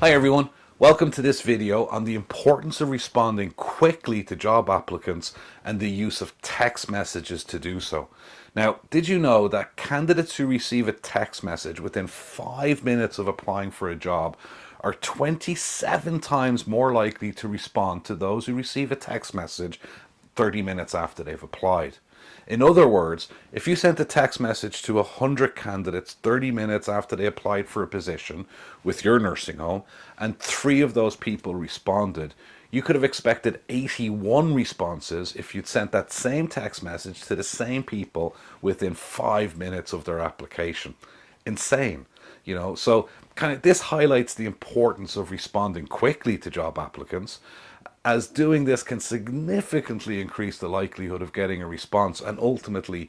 Hi everyone, welcome to this video on the importance of responding quickly to job applicants and the use of text messages to do so. Now, did you know that candidates who receive a text message within 5 minutes of applying for a job are 27 times more likely to respond to those who receive a text message 30 minutes after they've applied? In other words, if you sent a text message to 100 candidates 30 minutes after they applied for a position with your nursing home and 3 of those people responded, you could have expected 81 responses if you'd sent that same text message to the same people within 5 minutes of their application. Insane. So kind of this highlights the importance of responding quickly to job applicants, as doing this can significantly increase the likelihood of getting a response and ultimately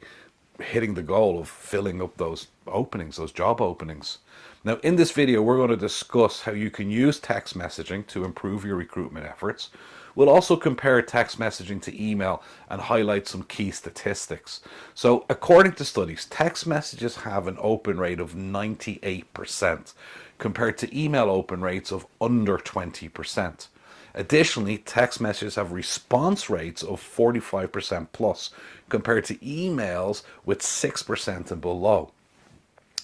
hitting the goal of filling up those openings, those job openings. Now, in this video, we're going to discuss how you can use text messaging to improve your recruitment efforts. We'll also compare text messaging to email and highlight some key statistics. So, according to studies, text messages have an open rate of 98% compared to email open rates of under 20%. Additionally, text messages have response rates of 45% plus compared to emails with 6% and below.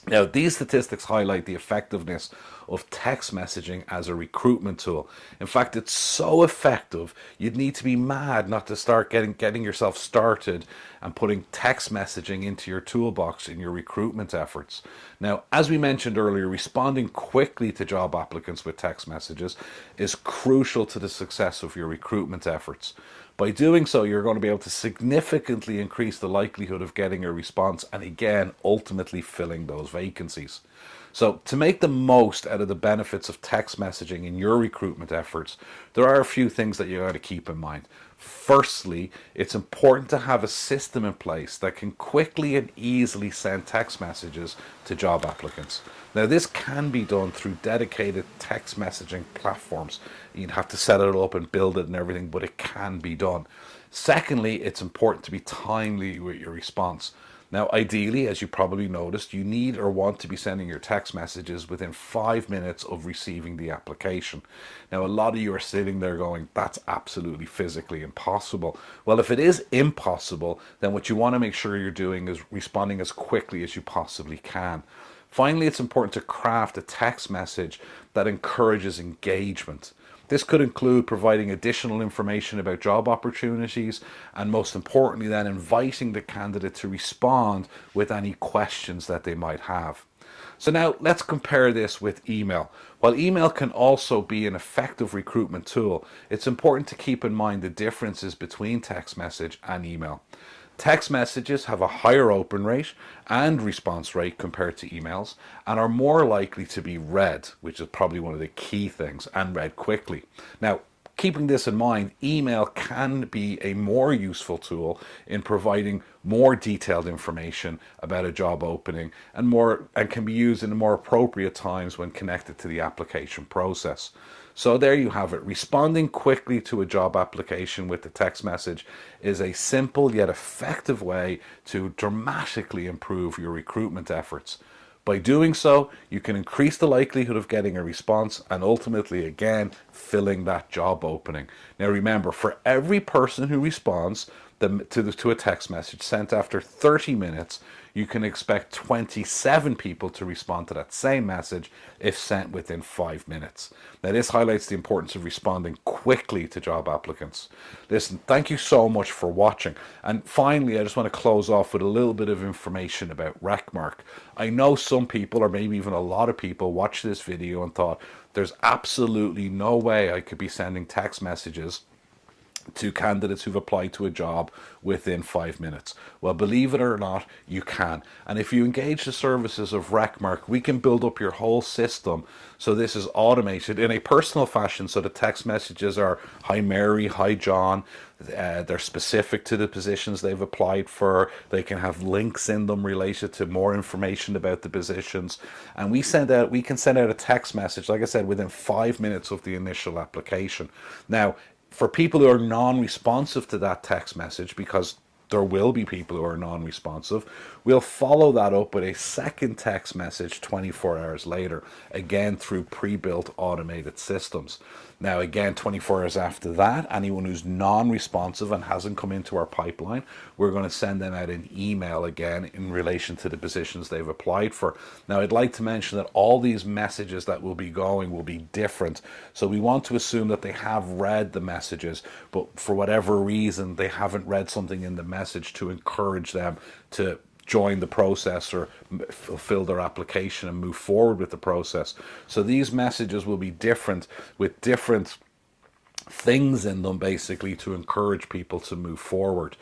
Now, these statistics highlight the effectiveness of text messaging as a recruitment tool. In fact, it's so effective, you'd need to be mad not to start getting yourself started and putting text messaging into your toolbox in your recruitment efforts. Now, as we mentioned earlier, responding quickly to job applicants with text messages is crucial to the success of your recruitment efforts. By doing so, you're going to be able to significantly increase the likelihood of getting a response and again, ultimately filling those vacancies. So to make the most out of the benefits of text messaging in your recruitment efforts, there are a few things that you got to keep in mind. Firstly, it's important to have a system in place that can quickly and easily send text messages to job applicants. Now, this can be done through dedicated text messaging platforms. You'd have to set it up and build it and everything, but it can be done. Secondly, it's important to be timely with your response. Now, ideally, as you probably noticed, you need or want to be sending your text messages within 5 minutes of receiving the application. Now, a lot of you are sitting there going, that's absolutely physically impossible. Well, if it is impossible, then what you want to make sure you're doing is responding as quickly as you possibly can. Finally, it's important to craft a text message that encourages engagement. This could include providing additional information about job opportunities and, most importantly, then inviting the candidate to respond with any questions that they might have. So now let's compare this with email. While email can also be an effective recruitment tool, it's important to keep in mind the differences between text message and email. Text messages have a higher open rate and response rate compared to emails and are more likely to be read, which is probably one of the key things, and read quickly. Now, keeping this in mind, email can be a more useful tool in providing more detailed information about a job opening and can be used in more appropriate times when connected to the application process. So there you have it. Responding quickly to a job application with the text message is a simple yet effective way to dramatically improve your recruitment efforts. By doing so, you can increase the likelihood of getting a response and ultimately, again, filling that job opening. Now remember, for every person who responds to a text message sent after 30 minutes, you can expect 27 people to respond to that same message if sent within 5 minutes. Now, this highlights the importance of responding quickly to job applicants. Listen, thank you so much for watching. And finally, I just want to close off with a little bit of information about Recmark. I know some people, or maybe even a lot of people, watched this video and thought, there's absolutely no way I could be sending text messages to candidates who've applied to a job within 5 minutes. Well, believe it or not, you can. And if you engage the services of Recmark, we can build up your whole system so this is automated in a personal fashion, so the text messages are, hi Mary, hi John. They're specific to the positions they've applied for. They can have links in them related to more information about the positions. And we can send out a text message, like I said, within 5 minutes of the initial application. Now, for people who are non-responsive to that text message because there will be people who are non-responsive. We'll follow that up with a second text message 24 hours later, again through pre-built automated systems. Now, again, 24 hours after that, anyone who's non-responsive and hasn't come into our pipeline, we're going to send them out an email again in relation to the positions they've applied for. Now, I'd like to mention that all these messages that will be going will be different. So we want to assume that they have read the messages, but for whatever reason, they haven't read something in the message to encourage them to join the process or fulfill their application and move forward with the process. So these messages will be different, with different things in them, basically, to encourage people to move forward.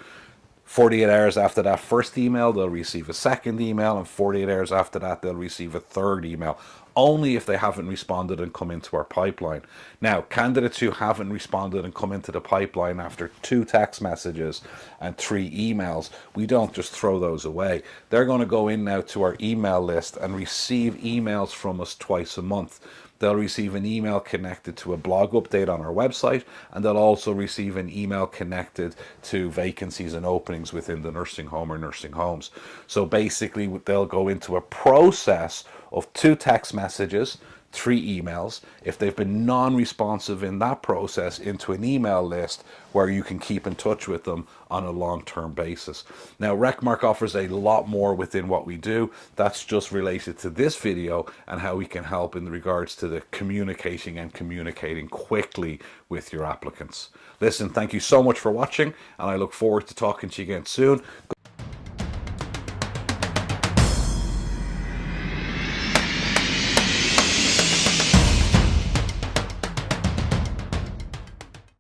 48 hours after that first email, they'll receive a second email, and 48 hours after that, they'll receive a third email, only if they haven't responded and come into our pipeline. Now, candidates who haven't responded and come into the pipeline after 2 text messages and 3 emails, we don't just throw those away. They're going to go in now to our email list and receive emails from us twice a month. They'll receive an email connected to a blog update on our website, and they'll also receive an email connected to vacancies and openings within the nursing home or nursing homes. So basically, they'll go into a process of 2 text messages, 3 emails, if they've been non-responsive in that process, into an email list where you can keep in touch with them on a long-term basis. Now, RecMark offers a lot more within what we do. That's just related to this video and how we can help in regards to the communicating quickly with your applicants. Listen, thank you so much for watching, and I look forward to talking to you again soon.